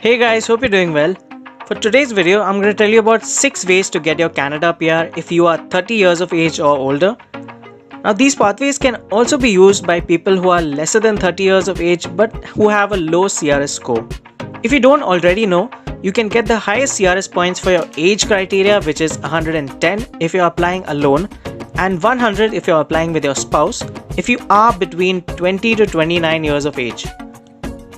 Hey guys, hope you're doing well. For today's video, I'm going to tell you about 6 ways to get your Canada PR if you are 30 years of age or older. Now these pathways can also be used by people who are lesser than 30 years of age but who have a low CRS score. If you don't already know, you can get the highest CRS points for your age criteria, which is 110 if you're applying alone and 100 if you're applying with your spouse if you are between 20 to 29 years of age.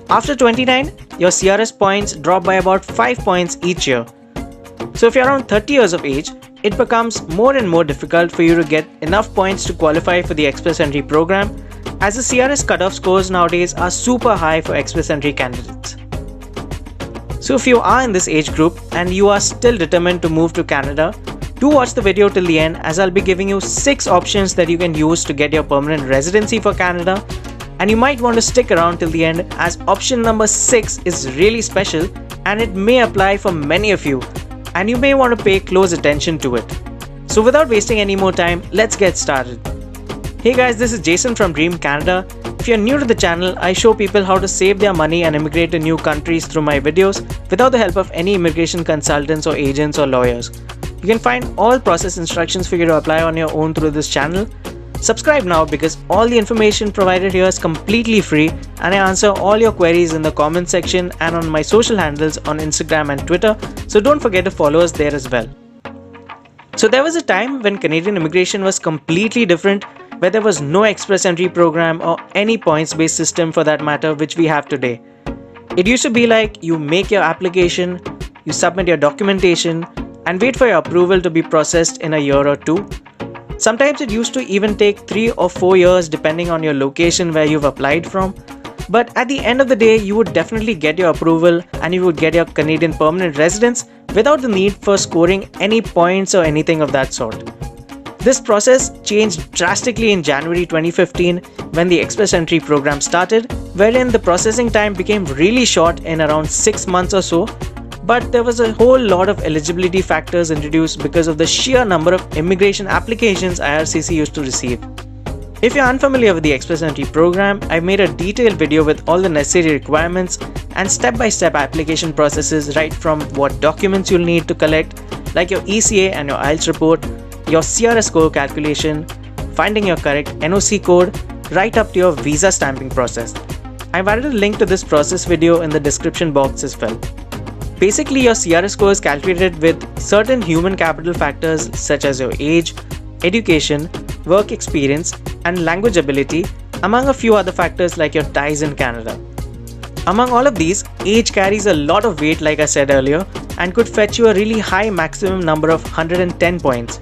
After 29, your CRS points drop by about 5 points each year. So if you're around 30 years of age, it becomes more and more difficult for you to get enough points to qualify for the Express Entry program, as the CRS cutoff scores nowadays are super high for Express Entry candidates. So if you are in this age group and you are still determined to move to Canada, do watch the video till the end, as I'll be giving you 6 options that you can use to get your permanent residency for Canada. And you might want to stick around till the end, as option number 6 is really special and it may apply for many of you, and you may want to pay close attention to it. So without wasting any more time, let's get started. Hey guys, this is Jason from Dream Canada. If you're new to the channel, I show people how to save their money and immigrate to new countries through my videos without the help of any immigration consultants or agents or lawyers. You can find all process instructions for you to apply on your own through this channel. Subscribe now, because all the information provided here is completely free and I answer all your queries in the comment section and on my social handles on Instagram and Twitter, so don't forget to follow us there as well. So there was a time when Canadian immigration was completely different, where there was no Express Entry program or any points-based system for that matter which we have today. It used to be like you make your application, you submit your documentation and wait for your approval to be processed in a year or two. Sometimes it used to even take 3 or 4 years depending on your location where you've applied from. But at the end of the day, you would definitely get your approval and you would get your Canadian permanent residence without the need for scoring any points or anything of that sort. This process changed drastically in January 2015 when the Express Entry program started, wherein the processing time became really short in around 6 months or so. But there was a whole lot of eligibility factors introduced because of the sheer number of immigration applications IRCC used to receive. If you're unfamiliar with the Express Entry program, I've made a detailed video with all the necessary requirements and step-by-step application processes, right from what documents you'll need to collect, like your ECA and your IELTS report, your CRS score calculation, finding your correct NOC code, right up to your visa stamping process. I've added a link to this process video in the description box as well. Basically, your CRS score is calculated with certain human capital factors such as your age, education, work experience, and language ability, among a few other factors like your ties in Canada. Among all of these, age carries a lot of weight, like I said earlier, and could fetch you a really high maximum number of 110 points.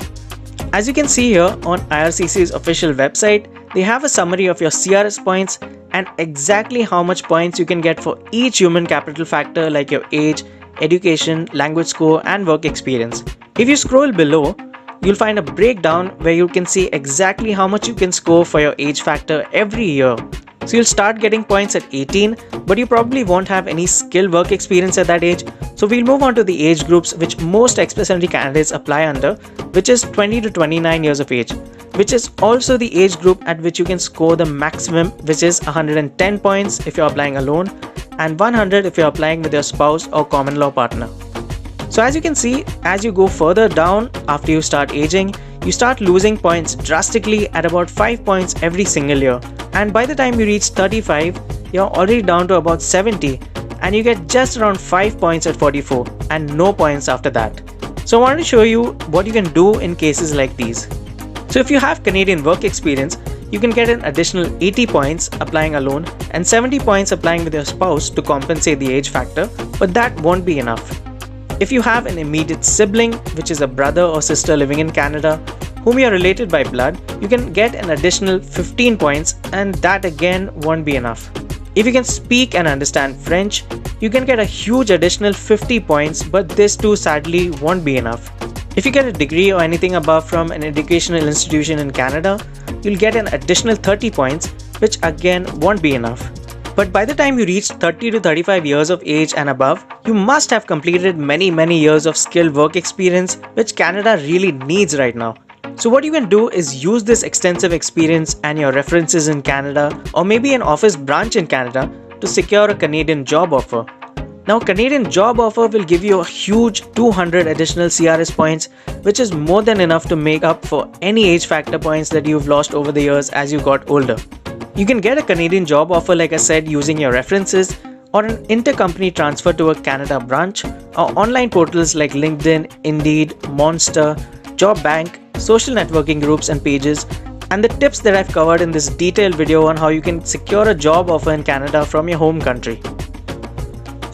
As you can see here on IRCC's official website, they have a summary of your CRS points and exactly how much points you can get for each human capital factor like your age, education, language score, and work experience. If you scroll below, you'll find a breakdown where you can see exactly how much you can score for your age factor every year. So you'll start getting points at 18, but you probably won't have any skill work experience at that age. So we'll move on to the age groups which most Express Entry candidates apply under, which is 20 to 29 years of age, which is also the age group at which you can score the maximum, which is 110 points if you're applying alone and 100 if you're applying with your spouse or common law partner. So as you can see, as you go further down after you start aging, you start losing points drastically at about 5 points every single year. And by the time you reach 35, you're already down to about 70 and you get just around 5 points at 44 and no points after that. So I wanted to show you what you can do in cases like these. So if you have Canadian work experience, you can get an additional 80 points applying alone and 70 points applying with your spouse to compensate the age factor, but that won't be enough. If you have an immediate sibling, which is a brother or sister living in Canada, whom you are related by blood, you can get an additional 15 points and that again won't be enough. If you can speak and understand French, you can get a huge additional 50 points, but this too sadly won't be enough. If you get a degree or anything above from an educational institution in Canada, you'll get an additional 30 points, which again won't be enough. But by the time you reach 30 to 35 years of age and above, you must have completed many years of skilled work experience, which Canada really needs right now. So what you can do is use this extensive experience and your references in Canada or maybe an office branch in Canada to secure a Canadian job offer. Now, Canadian job offer will give you a huge 200 additional CRS points, which is more than enough to make up for any age factor points that you've lost over the years as you got older. You can get a Canadian job offer, like I said, using your references or an intercompany transfer to a Canada branch or online portals like LinkedIn, Indeed, Monster, Job Bank, social networking groups and pages, and the tips that I've covered in this detailed video on how you can secure a job offer in Canada from your home country.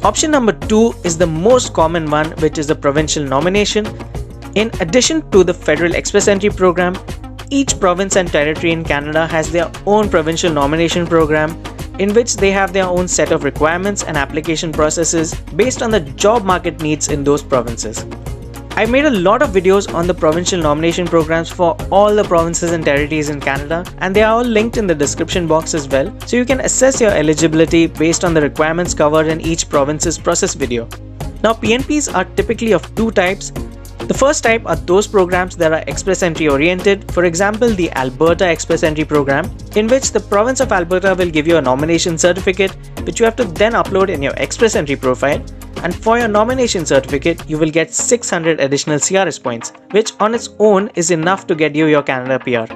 Option number 2 is the most common one, which is the provincial nomination. In addition to the federal express entry program, each province and territory in Canada has their own provincial nomination program, in which they have their own set of requirements and application processes based on the job market needs in those provinces. I made a lot of videos on the provincial nomination programs for all the provinces and territories in Canada, and they are all linked in the description box as well, so you can assess your eligibility based on the requirements covered in each province's process video. Now, PNPs are typically of two types. The first type are those programs that are express entry oriented, for example the Alberta Express Entry program, in which the province of Alberta will give you a nomination certificate which you have to then upload in your express entry profile, and for your nomination certificate you will get 600 additional CRS points, which on its own is enough to get you your Canada PR.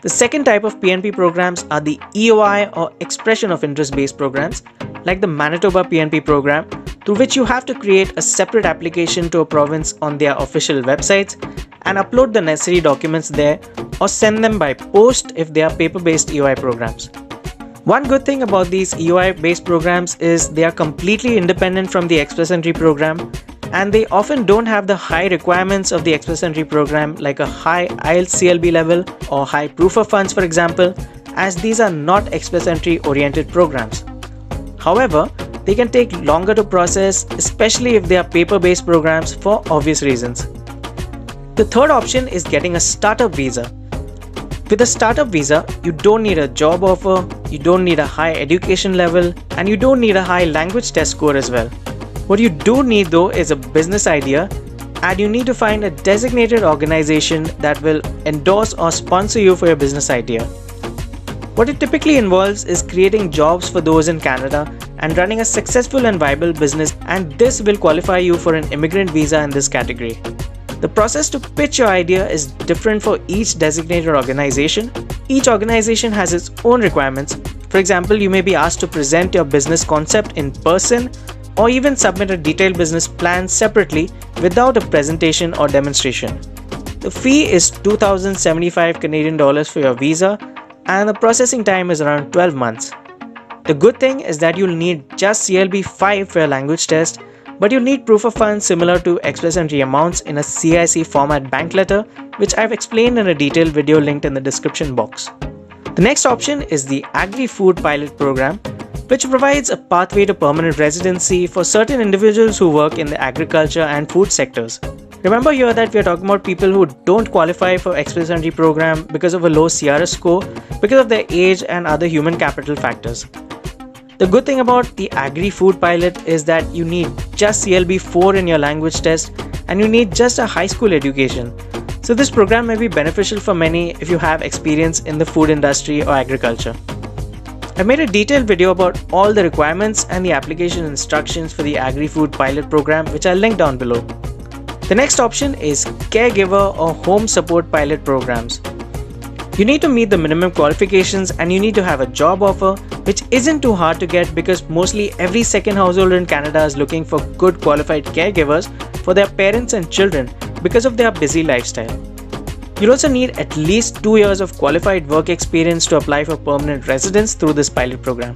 The second type of PNP programs are the EOI or Expression of Interest based programs, like the Manitoba PNP program, through which you have to create a separate application to a province on their official websites and upload the necessary documents there, or send them by post if they are paper-based EOI programs. One good thing about these EOI-based programs is they are completely independent from the Express Entry program, and they often don't have the high requirements of the Express Entry program, like a high IELTS CLB level or high proof of funds, for example, as these are not Express Entry oriented programs. However, they can take longer to process, especially if they are paper-based programs for obvious reasons. The third option is getting a startup visa. With a startup visa, you don't need a job offer, you don't need a high education level, and you don't need a high language test score as well. What you do need though is a business idea, and you need to find a designated organization that will endorse or sponsor you for your business idea. What it typically involves is creating jobs for those in Canada and running a successful and viable business, and this will qualify you for an immigrant visa in this category. The process to pitch your idea is different for each designated organization. Each organization has its own requirements. For example, you may be asked to present your business concept in person or even submit a detailed business plan separately without a presentation or demonstration. The fee is 2,075 Canadian dollars for your visa, and the processing time is around 12 months. The good thing is that you'll need just CLB 5 for your language test, but you'll need proof of funds similar to express entry amounts in a CIC format bank letter, which I've explained in a detailed video linked in the description box. The next option is the Agri-Food Pilot Program, which provides a pathway to permanent residency for certain individuals who work in the agriculture and food sectors. Remember here that we are talking about people who don't qualify for Express Entry program because of a low CRS score, because of their age and other human capital factors. The good thing about the Agri-Food Pilot is that you need just CLB 4 in your language test, and you need just a high school education. So this program may be beneficial for many if you have experience in the food industry or agriculture. I made a detailed video about all the requirements and the application instructions for the Agri-Food Pilot program, which I'll link down below. The next option is Caregiver or Home Support Pilot programs. You need to meet the minimum qualifications and you need to have a job offer, which isn't too hard to get because mostly every second household in Canada is looking for good qualified caregivers for their parents and children because of their busy lifestyle. You'll also need at least 2 years of qualified work experience to apply for permanent residence through this pilot program.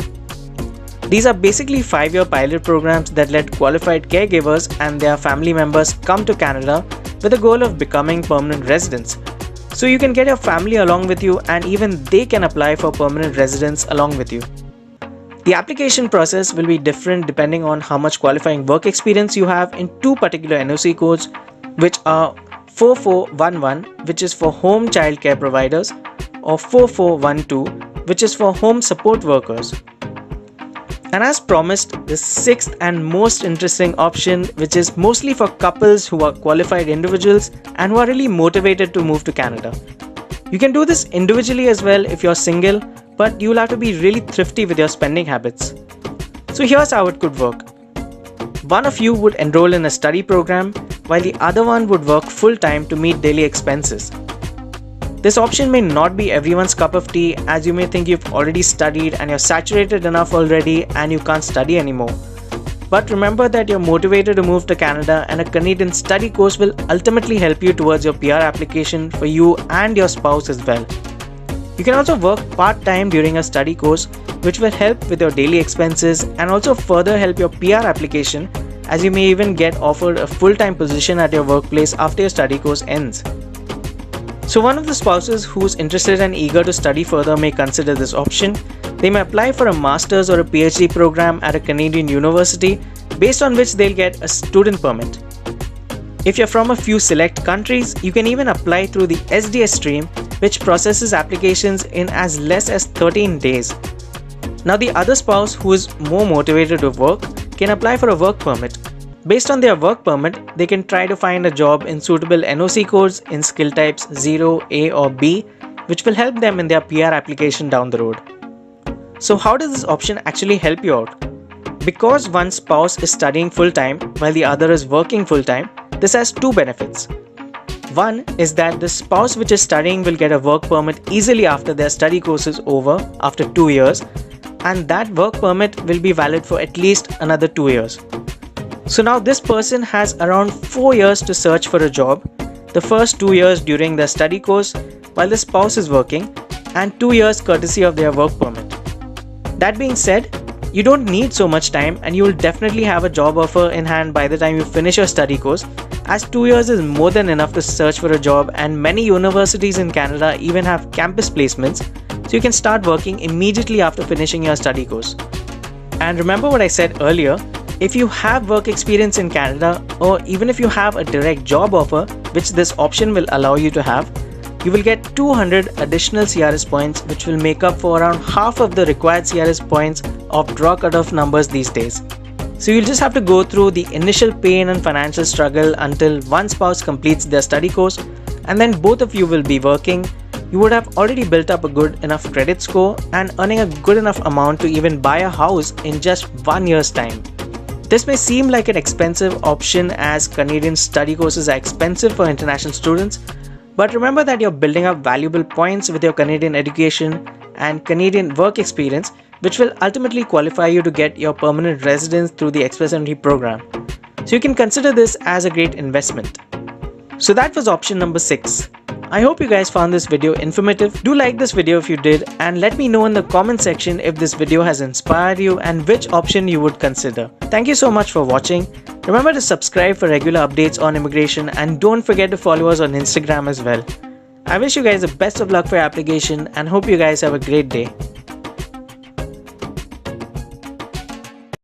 These are basically 5-year pilot programs that let qualified caregivers and their family members come to Canada with the goal of becoming permanent residents. So you can get your family along with you, and even they can apply for permanent residence along with you. The application process will be different depending on how much qualifying work experience you have in two particular NOC codes, which are 4411, which is for home child care providers, or 4412, which is for home support workers. And as promised, the sixth and most interesting option, which is mostly for couples who are qualified individuals and who are really motivated to move to Canada. You can do this individually as well if you're single, but you'll have to be really thrifty with your spending habits. So here's how it could work. One of you would enroll in a study program while the other one would work full-time to meet daily expenses. This option may not be everyone's cup of tea, as you may think you've already studied and you're saturated enough already and you can't study anymore. But remember that you're motivated to move to Canada, and a Canadian study course will ultimately help you towards your PR application for you and your spouse as well. You can also work part-time during a study course, which will help with your daily expenses and also further help your PR application, as you may even get offered a full-time position at your workplace after your study course ends. So one of the spouses who's interested and eager to study further may consider this option. They may apply for a master's or a PhD program at a Canadian university, based on which they'll get a student permit. If you're from a few select countries, you can even apply through the SDS stream, which processes applications in as less as 13 days. Now the other spouse who is more motivated to work can apply for a work permit. Based on their work permit, they can try to find a job in suitable NOC codes in skill types 0, A or B, which will help them in their PR application down the road. So how does this option actually help you out? Because one spouse is studying full-time while the other is working full-time, this has two benefits. One is that the spouse which is studying will get a work permit easily after their study course is over after 2 years, and that work permit will be valid for at least another 2 years. So now this person has around 4 years to search for a job, the first 2 years during their study course while the spouse is working, and 2 years courtesy of their work permit. That being said, you don't need so much time, and you will definitely have a job offer in hand by the time you finish your study course, as 2 years is more than enough to search for a job, and many universities in Canada even have campus placements, so you can start working immediately after finishing your study course. And remember what I said earlier, if you have work experience in Canada, or even if you have a direct job offer, which this option will allow you to have, you will get 200 additional CRS points, which will make up for around half of the required CRS points of draw cutoff numbers these days. So you'll just have to go through the initial pain and financial struggle until one spouse completes their study course, and then both of you will be working. You would have already built up a good enough credit score and earning a good enough amount to even buy a house in just 1 year's time. This may seem like an expensive option, as Canadian study courses are expensive for international students, but remember that you're building up valuable points with your Canadian education and Canadian work experience, which will ultimately qualify you to get your permanent residence through the Express Entry program. So you can consider this as a great investment. So that was option number 6. I hope you guys found this video informative. Do like this video if you did, and let me know in the comment section if this video has inspired you and which option you would consider. Thank you so much for watching. Remember to subscribe for regular updates on immigration, and don't forget to follow us on Instagram as well. I wish you guys the best of luck for your application and hope you guys have a great day.